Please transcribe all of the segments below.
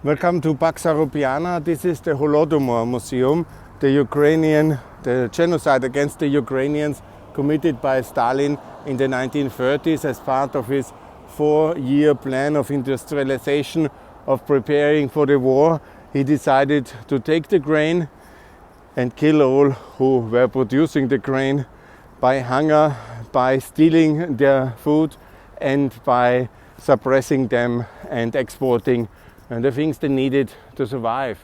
Welcome to Pax Europiana. This is the Holodomor Museum, the genocide against the Ukrainians committed by Stalin in the 1930s as part of his 4-year plan of industrialization, of preparing for the war. He decided to take the grain and kill all who were producing the grain by hunger, by stealing their food and by suppressing them and exporting the things they needed to survive.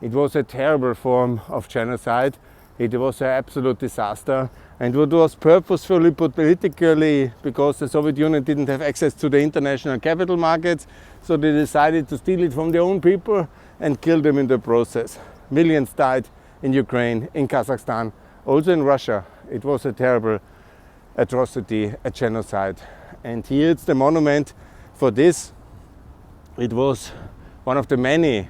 It was a terrible form of genocide. It was an absolute disaster, and it was purposefully, politically, because the Soviet Union didn't have access to the international capital markets, so they decided to steal it from their own people and kill them in the process. Millions died in Ukraine, in Kazakhstan, also in Russia. It was a terrible atrocity, a genocide. And here it's the monument for this. It was one of the many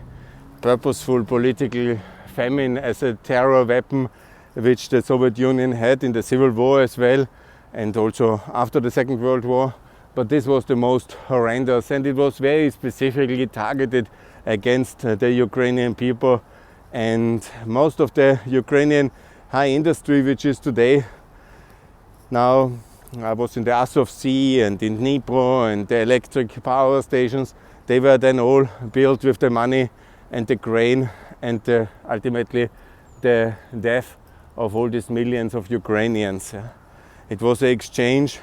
purposeful political famine as a terror weapon which the Soviet Union had in the Civil War as well, and also after the Second World War. But this was the most horrendous, and it was very specifically targeted against the Ukrainian people. And most of the Ukrainian high industry, which is today, now I was in the Azov Sea and in Dnipro, and the electric power stations, they were then all built with the money and the grain and ultimately the death of all these millions of Ukrainians. It was an exchange,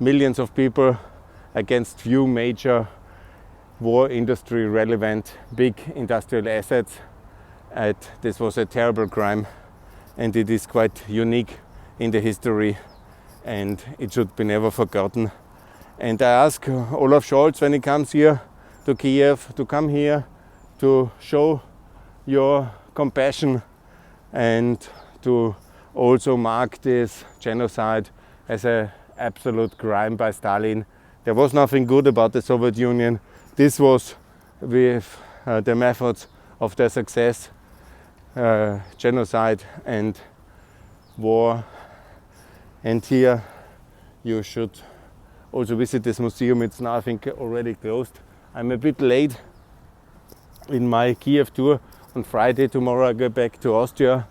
millions of people against few major war industry relevant big industrial assets. And this was a terrible crime, and it is quite unique in the history, and it should be never forgotten. And I ask Olaf Scholz, when he comes here to Kiev, to come here to show your compassion and to also mark this genocide as an absolute crime by Stalin. There was nothing good about the Soviet Union. This was with the methods of their success, genocide and war. And here you should also visit this museum. It's now, I think, already closed. I'm a bit late in my Kiev tour. On Friday, tomorrow, I go back to Austria,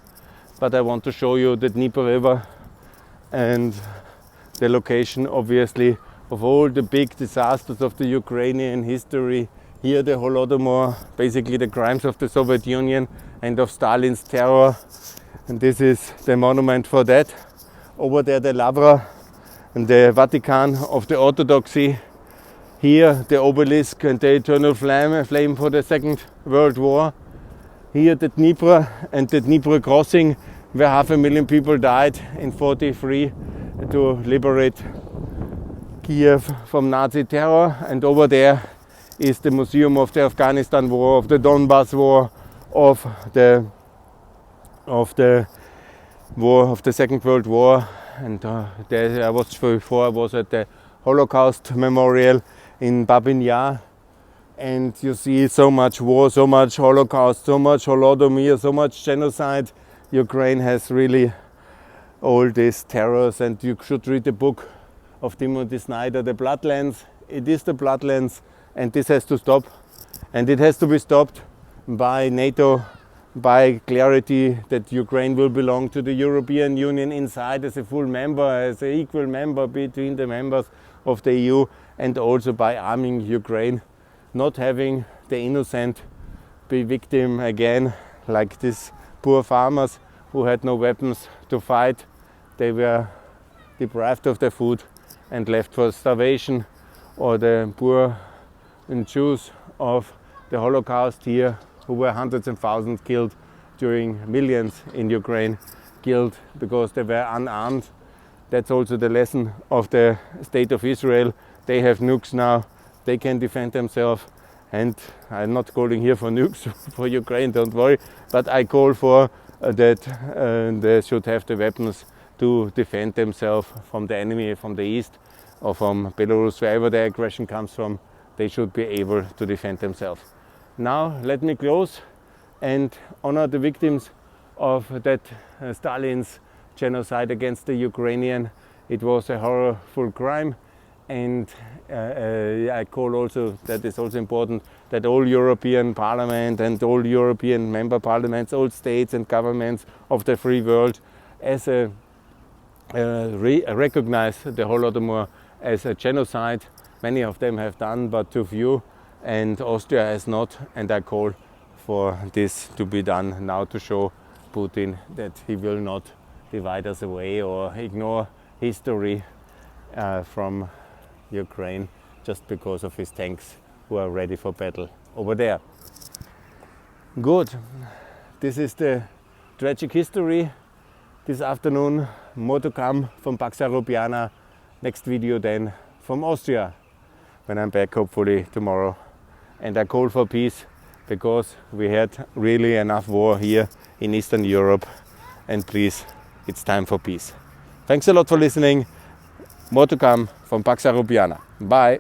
but I want to show you the Dnieper River and the location, obviously, of all the big disasters of the Ukrainian history. Here the Holodomor, basically the crimes of the Soviet Union and of Stalin's terror. And this is the monument for that. Over there the Lavra and the Vatican of the Orthodoxy. Here the obelisk and the eternal flame for the Second World War. Here the Dnieper and the Dnieper crossing, where 500,000 people died in 1943 to liberate Kiev from Nazi terror. And over there is the museum of the Afghanistan War, of the Donbass War, of the war of the Second World War. And there I was before. I was at the Holocaust Memorial in Babin Yar, and you see so much war, so much Holocaust, so much Holodomor, so much genocide. Ukraine has really all these terrors, and you should read the book of Timothy Snyder, The Bloodlands. It is the Bloodlands, and this has to stop, and it has to be stopped by NATO, by clarity that Ukraine will belong to the European Union inside as a full member, as an equal member between the members of the EU, and also by arming Ukraine, not having the innocent be victim again, like these poor farmers who had no weapons to fight. They were deprived of their food and left for starvation, or the poor and Jews of the Holocaust here, who were hundreds of thousands killed, during millions in Ukraine killed because they were unarmed. That's also the lesson of the State of Israel. They have nukes now, they can defend themselves, and I'm not calling here for nukes for Ukraine, don't worry, but I call for that they should have the weapons to defend themselves from the enemy from the east or from Belarus, wherever the aggression comes from. They should be able to defend themselves. Now let me close and honor the victims of that Stalin's genocide against the Ukrainian. It was a horrible crime, And I call also, that is also important, that all European Parliament and all European member parliaments, all states and governments of the free world as recognize the Holodomor as a genocide. Many of them have done, but too few, and Austria has not, and I call for this to be done now to show Putin that he will not divide us away or ignore history from Ukraine just because of his tanks who are ready for battle over there. Good. This is the tragic history this afternoon. More to come from Pax Europiana. Next video then from Austria when I'm back, hopefully tomorrow. And I call for peace because we had really enough war here in Eastern Europe, and please, it's time for peace. Thanks a lot for listening. More to come from Pax Europiana. Bye.